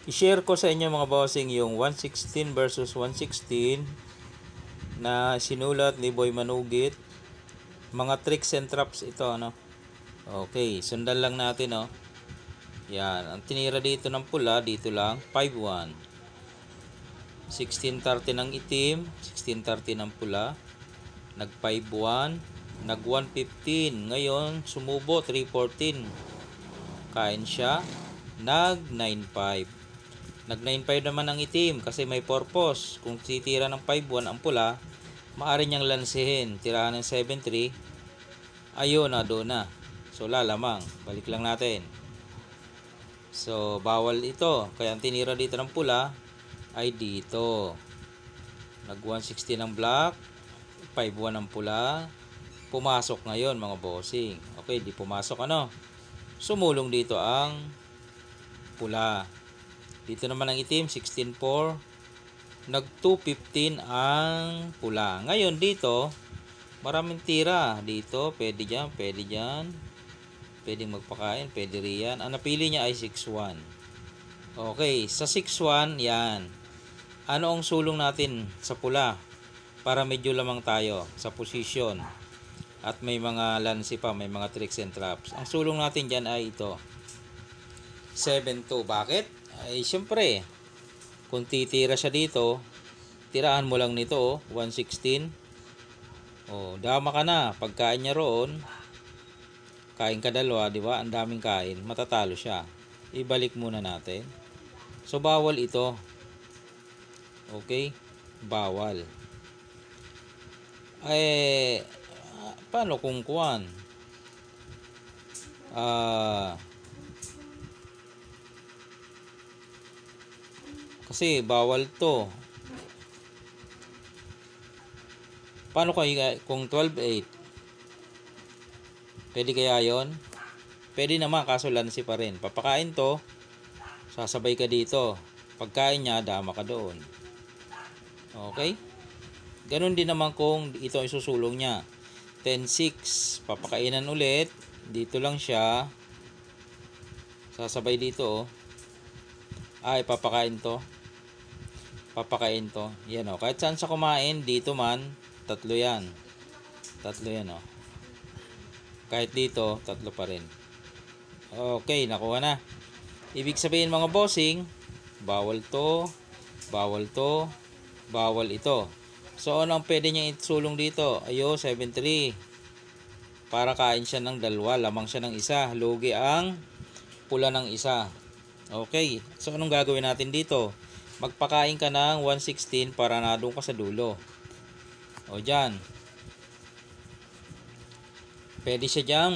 I-share ko sa inyo mga bossing yung 116 versus 116 na sinulat ni Boy Manugit. Mga tricks and traps ito, ano. Okay, sundan lang natin, oh. Yan, ang tinira dito ng pula, dito lang 5-1. 16-30 ng itim, 16-30 ng pula. Nag 5-1, nag 1-15. Ngayon, sumubo 3-14. Kain siya, nag 9-5. Nag 9-5 naman ang itim kasi may purpose. Kung titira ng 5-1 ang pula, maaari niyang lansihin. Tirahan ng 7-3. Ayun na, doon na. So lalamang. Balik lang natin. So bawal ito. Kaya ang tinira dito ng pula ay dito. Nag 160 ng black. 5-1 ang pula. Pumasok ngayon mga bossing. Okay, di pumasok ano. Sumulong dito ang pula. Dito naman ang itim, 16-4. Nag 2-15 ang pula. Ngayon dito, maraming tira. Dito, pwede dyan, pwede dyan. Pwedeng magpakain, pwede riyan. Ang napili niya ay 6-1. Okay, sa 6-1, yan. Ano ang sulong natin sa pula? Para medyo lamang tayo sa position. At may mga lansi pa, may mga tricks and traps. Ang sulong natin dyan ay ito. 7-2. Bakit? Ay syempre, kung titira siya dito, tirahan mo lang nito, oh, 116. Oh, dama ka na. Pagkain niya roon, kain ka dalawa, di ba? Ang daming kain, matatalo siya. Ibalik muna natin. So bawal ito. Okay? Bawal. Eh, paano kung kuwan? Kasi bawal to. Paano kung 12-8? Pwede kaya yon? Pwede naman, kaso lansi pa rin. Papakain to, sasabay ka dito. Pagkain niya, dama ka doon. Okay? Ganun din naman kung ito ay susulong niya. 10-6, papakainan ulit. Dito lang siya. Sasabay dito, oh. Ay, papakain to. Papakain to. Yan, oh. Kahit saan siya kumain, dito man, tatlo yan. Tatlo yan, oh. Kahit dito, tatlo pa rin. Okay, nakuha na. Ibig sabihin mga bossing, bawal to, bawal to, bawal ito. So, ano ang pwede niyang itsulong dito? Ayo, 7-3. Para kain siya ng dalawa, lamang siya ng isa. Lugi ang pula ng isa. Okay, so anong gagawin natin dito? Magpakain ka ng 116 para na doon ka sa dulo. O dyan. Pwede siya dyang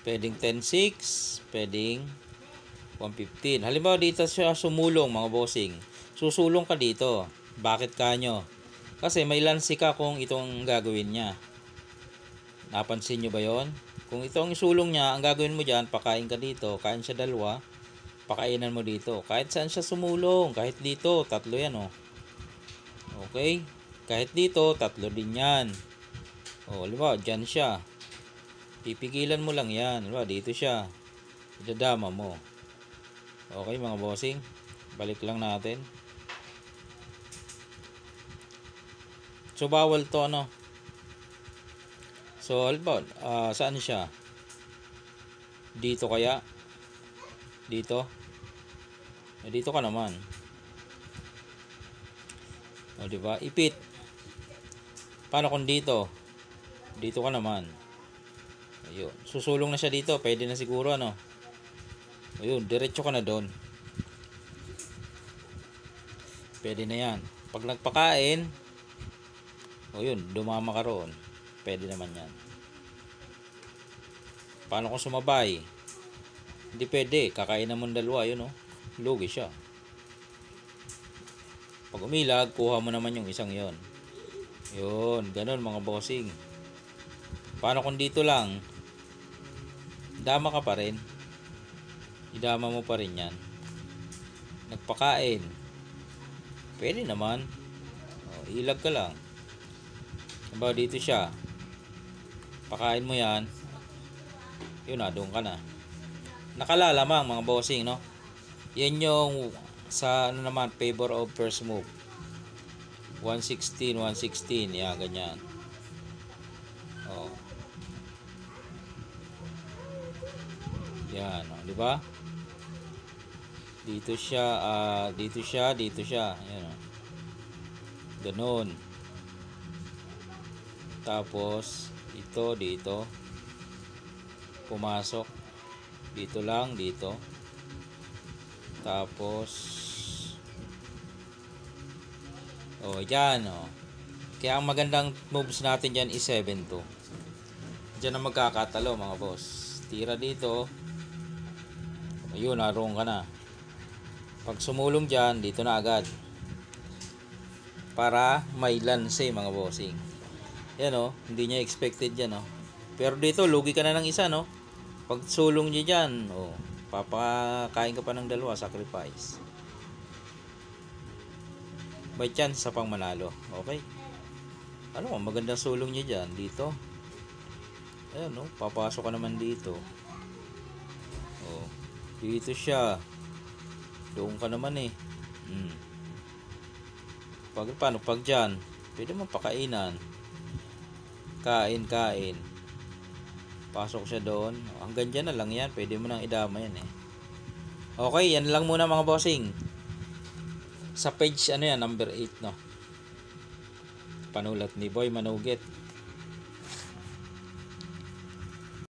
pwedeng 10-6, pwedeng 115. Halimbawa dito siya sumulong mga bossing. Susulong ka dito. Bakit kanyo? Kasi may lansi ka kung itong gagawin niya. Napansin nyo ba yon? Kung itong isulong niya, ang gagawin mo dyan, pakain ka dito. Kain siya dalawa, pakainan mo dito. Kahit saan siya sumulong, kahit dito, tatlo yan, oh. Okay? Kahit dito, tatlo din yan. O, halimbawa, dyan siya. Pipigilan mo lang yan. Halimbawa, dito siya. Idadama mo. Okay, mga bossing. Balik lang natin. So, bawal to, ano? So, halimbawa, saan siya? Dito kaya? Dito? Dito ka naman. O, diba? Ipit. Paano kung dito? Dito ka naman. Ayun. Susulong na siya dito. Pwede na siguro, ano? Ayun, diretso ka na doon. Pwede na yan. Pag nagpakain, o yun, dumama ka roon. Pwede naman yan. Paano kung sumabay? Hindi pwede. Kakain naman dalawa. Yun, oh. Lugi siya. Pag umilag, kuha mo naman yung isang yon. Yun. Ganun mga bossing. Paano kung dito lang? Dama ka pa rin. Idama mo pa rin yan. Nagpakain. Pwede naman. O, ilag ka lang. Diba dito siya. Pakain mo yan. Yun na, doon ka na. Nakalalamang mga bossing, no? Yan yung sa ano naman, favor of first move. 116, 116. Yan, ganyan. Oh. Yan, oh, di ba? Dito siya, dito siya, dito siya. Yan, oh. Ganon. Tapos, ito, dito. Pumasok. Dito lang, dito. Tapos, oh, yan, oh. Kaya ang magandang moves natin dyan is 7-2. Diyan na magkakatalo, mga boss. Tira dito. Ayun, naroon ka na. Pag sumulong dyan, dito na agad. Para may lance, mga bossing. Yan, oh. Hindi niya expected yan, oh. Pero dito, lugi ka na ng isa, no? Pag sulong niya dyan, oh, papakain ka pa ng dalawa, sacrifice. May chance sa pang manalo. Okay? Ano, magandang sulong niya dyan, dito. Ayan, no? Papasok ka naman dito. Oh, dito siya. Doon ka naman eh. Paano pag dyan? Pwede mo pakainan. Kain. Pasok siya doon. Hanggang dyan na lang yan. Pwede mo nang idama yan eh. Okay, yan lang muna mga bossing. Sa page, ano yan, number 8, no? Panulat ni Boy Manuget.